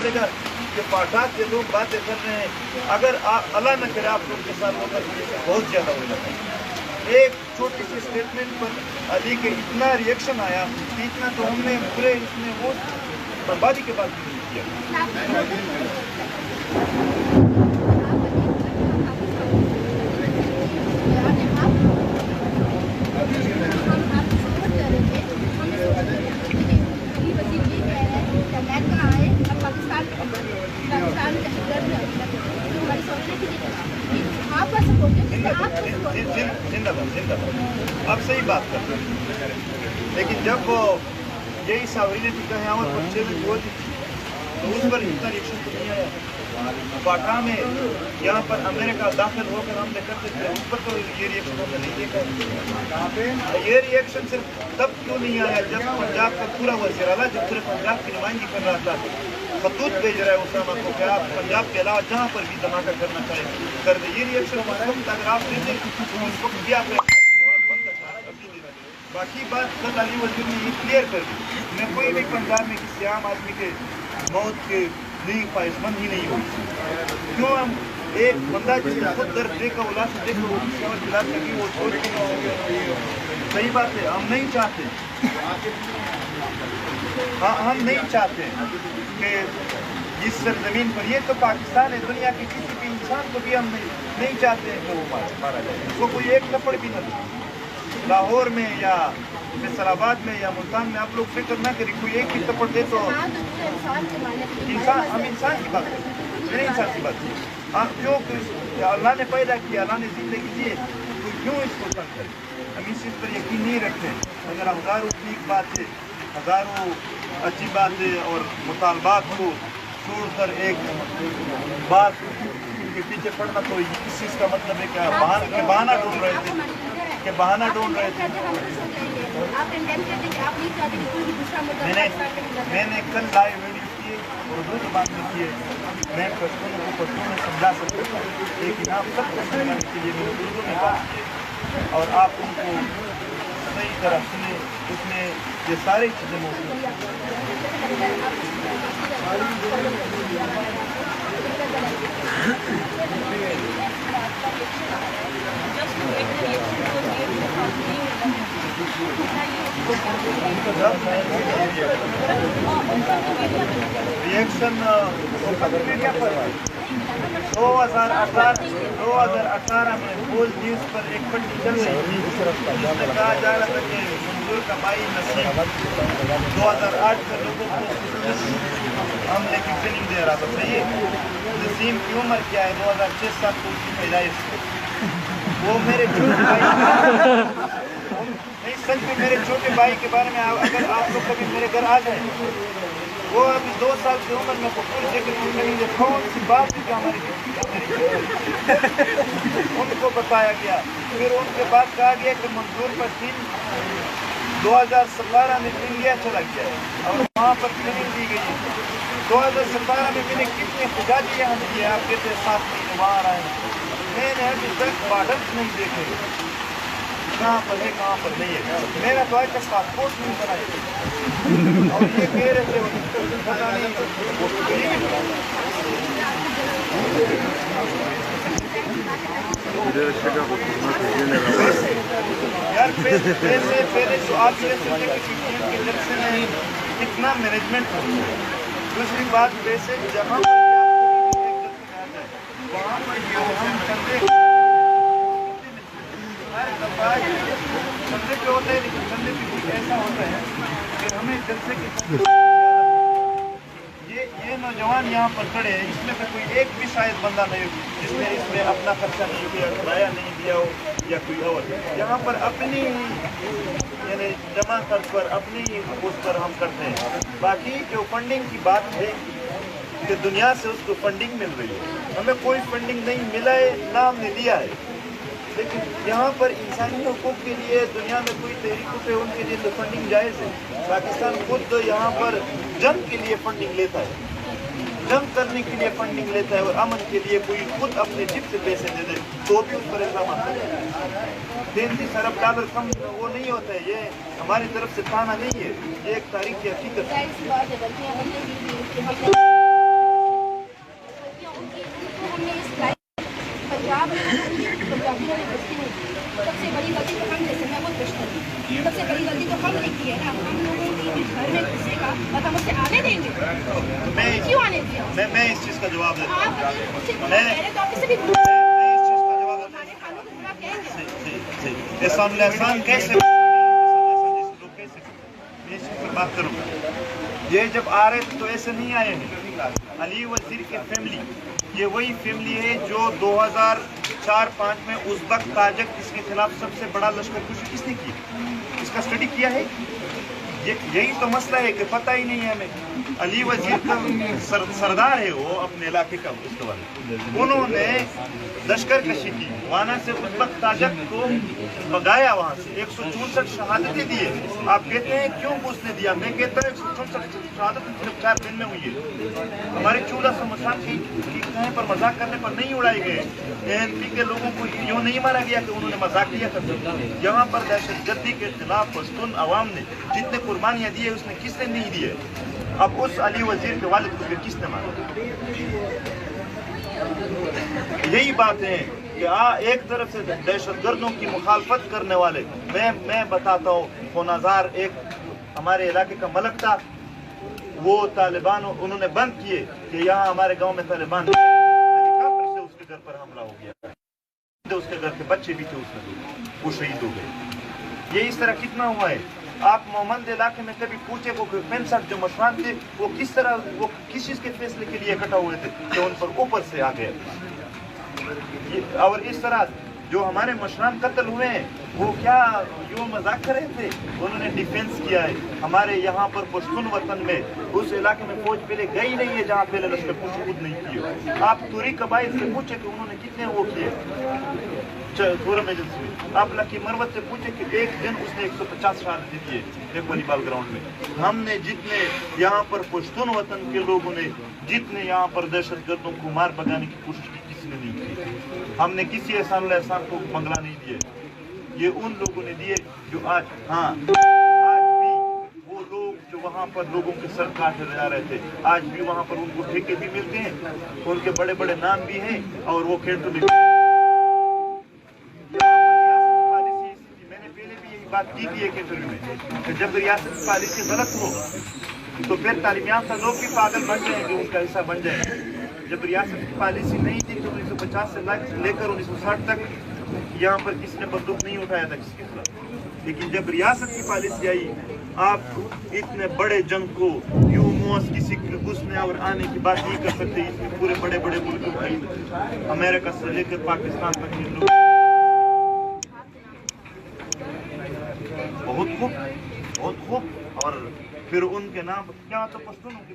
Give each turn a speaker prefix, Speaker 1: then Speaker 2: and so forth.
Speaker 1: چلے گا کہ فاٹا کے لوگ باتیں کر رہے ہیں. اگر اللہ نہ کرے آپ لوگ کے ساتھ ہوگا بہت زیادہ ہو جاتا ہے. ایک چھوٹی سی اسٹیٹمنٹ پر علی کے اتنا ریئیکشن آیا کہ اتنا تو ہم نے پورے اس میں وہ بربادی کے بعد بھی نہیں کیا. زندہ باد آپ صحیح بات کرتے ہیں، لیکن جب وہ یہی ساورینٹی کا قیامت پر چیلنج ہوتی تو اس پر اتنا ریئیکشن تو نہیں آیا. پاٹھا میں یہاں پر امریکہ داخل ہو کر حملے کرتے تھے، اس پر تو یہ ریئیکشن ہم نے نہیں دیکھا. یہ ریئیکشن صرف تب کیوں نہیں آیا جب پنجاب کا پورا وزیر اعلیٰ جب پورے پنجاب کی نمائندگی کر رہا تھا خطوط بھیج رہا ہے اسامہ کو کہ آپ پنجاب کے علاوہ جہاں پر بھی دھماکہ کرنا چاہیں کر دیں. یہ ریئیکشن اس وقت اگر آپ دیتے اس وقت بھی آپ باقی بات کل علی وزیر نے یہ کلیئر کر دی. میں کوئی بھی پنجاب میں کسی عام آدمی کے موت کے لیے خواہش مند ہی نہیں ہوئی. کیوں ہم ایک بندہ جس نے خود درد دیکھا اولا سے دیکھو اور خلاف لگی وہ سوچ کے صحیح بات ہے. ہم نہیں چاہتے کہ جس سرزمین پر یہ تو پاکستان ہے دنیا کے کسی بھی انسان کو بھی ہم نہیں چاہتے ہیں کہ وہ مارا جائے. اس کو کوئی ایک تھپڑ بھی نہ دے. لاہور میں یا فیصل آباد میں یا ملتان میں آپ لوگ فکر نہ کریں کوئی ایک ہی تھپڑ دے تو انسان ہم انسان کی بات کریں میرے انسان کی بات کریں. ہم کیوں اللہ نے پیدا کیا اللہ نے زندگی دی تو کیوں اس کو تنگ کریں. ہم اس چیز پر یقین نہیں رکھتے. اگر ہزاروں ٹھیک بات ہے ہزاروں اچھی بات ہے اور مطالبات کو چھوڑ کر ایک بات کے پیچھے پڑنا تو اس چیز کا مطلب ہے کہ بہانہ ڈھونڈ رہے تھے میں نے کل لائیو ویڈیو کیے اردو زبان میں کیے. میں پشتوں کو پشتوں میں سمجھا سکتا ہوں لیکن آپ سب کو سمجھانے کے لیے میں اردو میں بات کی اور آپ ان کو صحیح طرح سنیں. اس میں یہ ساری چیزیں موجود ہیں. ریئیکشن 2018 میں بول نیوز پر ایک پٹی چل رہی تھی کہا جا رہا تھا کہ منظور کا بھائی نسیم 2008 میں لوگوں کو حملے کی ٹریننگ دے رہا تھا. صحیح ہے. نسیم کی عمر کیا ہے 2006 سال کو اس کی پیدائش. وہ میرے چھوٹے بھائی نہیں سچ میں میرے چھوٹے بھائی کے بارے میں اگر آپ لوگ کبھی میرے گھر آ جائیں وہ ابھی 2 سال کی عمر میں خوبصورت دیکھ کے کہیں گے کون سی بات ہے کہ ہماری ان کو بتایا گیا. پھر ان کے بعد کہا گیا کہ منظور پر 2017 میں انڈیا چلا گیا ہے اور وہاں پر ٹریننگ دی گئی ہے. 2017 میں میں نے کتنے خداجی یہاں کیے آپ کہتے ہیں 7 مہینے وہاں رہے ہیں. میں نے ابھی تک بارڈرس نہیں دیکھے کہاں پر ہے کہاں پر نہیں ہے. میرا تو آج تک پاسپورٹ نہیں بنا ہے اور یہ کہہ رہے تھے پتا نہیں یار پیسے پہلے جو آپ کے جلسے میں کتنا مینجمنٹ ہوتی ہے. دوسری بات پیسے جمع وہاں پر ہم چندے پہ ہوتے ہیں لیکن چندے پہ کچھ ایسا ہوتا ہے کہ ہمیں جلسے کی یہ نوجوان یہاں پر کھڑے ہیں اس میں سے کوئی ایک بھی شاید بندہ نہیں جس نے اس میں اپنا خرچہ نہیں کیا کرایہ نہیں دیا ہو یا کوئی اور. یہاں پر اپنی یعنی جمع خرچ پر اپنی اس پر ہم کرتے ہیں. باقی جو فنڈنگ کی بات ہے کہ دنیا سے اس کو فنڈنگ مل رہی ہے. ہمیں کوئی فنڈنگ نہیں ملا ہے نہ ہم نے لیا ہے. لیکن یہاں پر انسانی حقوق کے لیے دنیا میں کوئی تحریک اٹھے ان کے لیے تو فنڈنگ جائز ہے. پاکستان خود یہاں پر جنگ کے لیے فنڈنگ لیتا ہے جنگ کرنے کے لیے فنڈنگ لیتا ہے اور امن کے لیے کوئی خود اپنے جیب سے پیسے دے دے تو بھی اس پر اقدامات کرتا ہے. 33 ارب ڈالر کم وہ نہیں ہوتا ہے. یہ ہماری طرف سے تانا نہیں ہے. یہ ایک تاریخی حقیقت ہے. میں اس چیز کا جواب دیتا ہوں. احسان الاحسان کیسے بات کروں گا. یہ جب آ رہے تھے تو ایسے نہیں آئے ہیں. علی وزیر کی فیملی یہ وہی فیملی ہے جو 2004-05 میں ازبک تاجک اس کے خلاف سب سے بڑا لشکر کشی کس نے کی. اس کا اسٹڈی کیا ہے. یہی تو مسئلہ ہے کہ پتہ ہی نہیں ہے ہمیں. علی وزیر کا سردار ہے وہ اپنے علاقے کا. اس کے بعد انہوں نے لشکر کشی کی وہاں سے ازبک تاجک کو بگایا. وہاں سے 164 شہادتیں دیے. آپ کہتے ہیں کیوں اس نے دیا. میں کہتا ہوں 164 شہادتیں صرف 4 دن میں ہوئی ہے. ہمارے 1400 مسلمان کی کہیں پر مذاق کرنے پر نہیں اڑائے گئے. ANP کے لوگوں کو یوں نہیں مارا گیا کہ انہوں نے مذاق کیا تھا. یہاں پر دہشت گردی کے خلاف پشتون عوام نے جتنے قربانیاں دی ہے اس نے کس نے نہیں دی ہے. اب اس علی وزیر کے والد کو کس نے مارا. یہی بات ہے کہ ایک طرف سے دہشت گردوں کی مخالفت کرنے والے. میں بتاتا ہوں خونازار ایک ہمارے علاقے کا ملک تھا. وہ طالبان انہوں نے بند کیے کہ یہاں ہمارے گاؤں میں طالبان ہیلیکاپٹر سے اس کے گھر پر حملہ ہو گیا. اس کے گھر کے بچے بھی تھے اس میں وہ شہید ہو گئے. یہ اس طرح کتنا ہوا ہے. آپ مومند علاقے میں کبھی پوچھے وہ 65 جو مشران تھے وہ کس طرح وہ کس چیز کے فیصلے کے لیے اکٹھا ہوئے تھے کہ ان پر اوپر سے آ گئے. اور اس طرح جو ہمارے مشران قتل ہوئے ہیں وہ کیا یوں مذاق کر رہے تھے. انہوں نے ڈیفینس کیا ہے. ہمارے یہاں پر پشتون وطن میں اس علاقے میں فوج پہلے گئی نہیں ہے جہاں پہلے لشکر کشی خود نہیں کی. آپ توری قبائل سے پوچھے کہ انہوں نے کتنے وہ کیے. آپ لکی مروت سے پوچھے کہ ایک دن اس نے 150 شہادتیں دیے ایک والی بال گراؤنڈ میں. ہم نے جتنے یہاں پر پشتون وطن کے لوگوں نے جتنے یہاں پر دہشت گردوں کو مار بگانے کی کوشش کی کسی نے نہیں کی. ہم نے کسی احسان الاحسان کو منگلا نہیں دیے. یہ ان لوگوں نے دیے جو آج بھی وہ لوگ جو وہاں پر لوگوں کے سر کاٹے جا رہے تھے آج بھی وہاں پر ان کو ٹھیکے بھی ملتے ہیں. ان کے بڑے بڑے نام بھی ہیں اور وہ کھیتوں میں بات کی تھی ایک انٹرویو میں کہ جب ریاست کی پالیسی غلط ہو تو پھر تعلیم یافتہ لوگ بھی پاگل بن جائیں گے ان کا حصہ بن جائیں گے. جب ریاست کی پالیسی نہیں تھی تو 1950 سے لے کر 1960 تک یہاں پر کسی نے بندوق نہیں اٹھایا تھا کسی کے خلاف. لیکن جب ریاست کی پالیسی آئی آپ اتنے بڑے جنگ کو یوں موس کسی گھسنے اور آنے کی بات نہیں کر سکتے. اس میں پورے بڑے بڑے ملکوں میں امریکہ سے لے کر پاکستان تک کے لوگ بہت خوب اور پھر ان کے نام کیا تو پشتونوں کی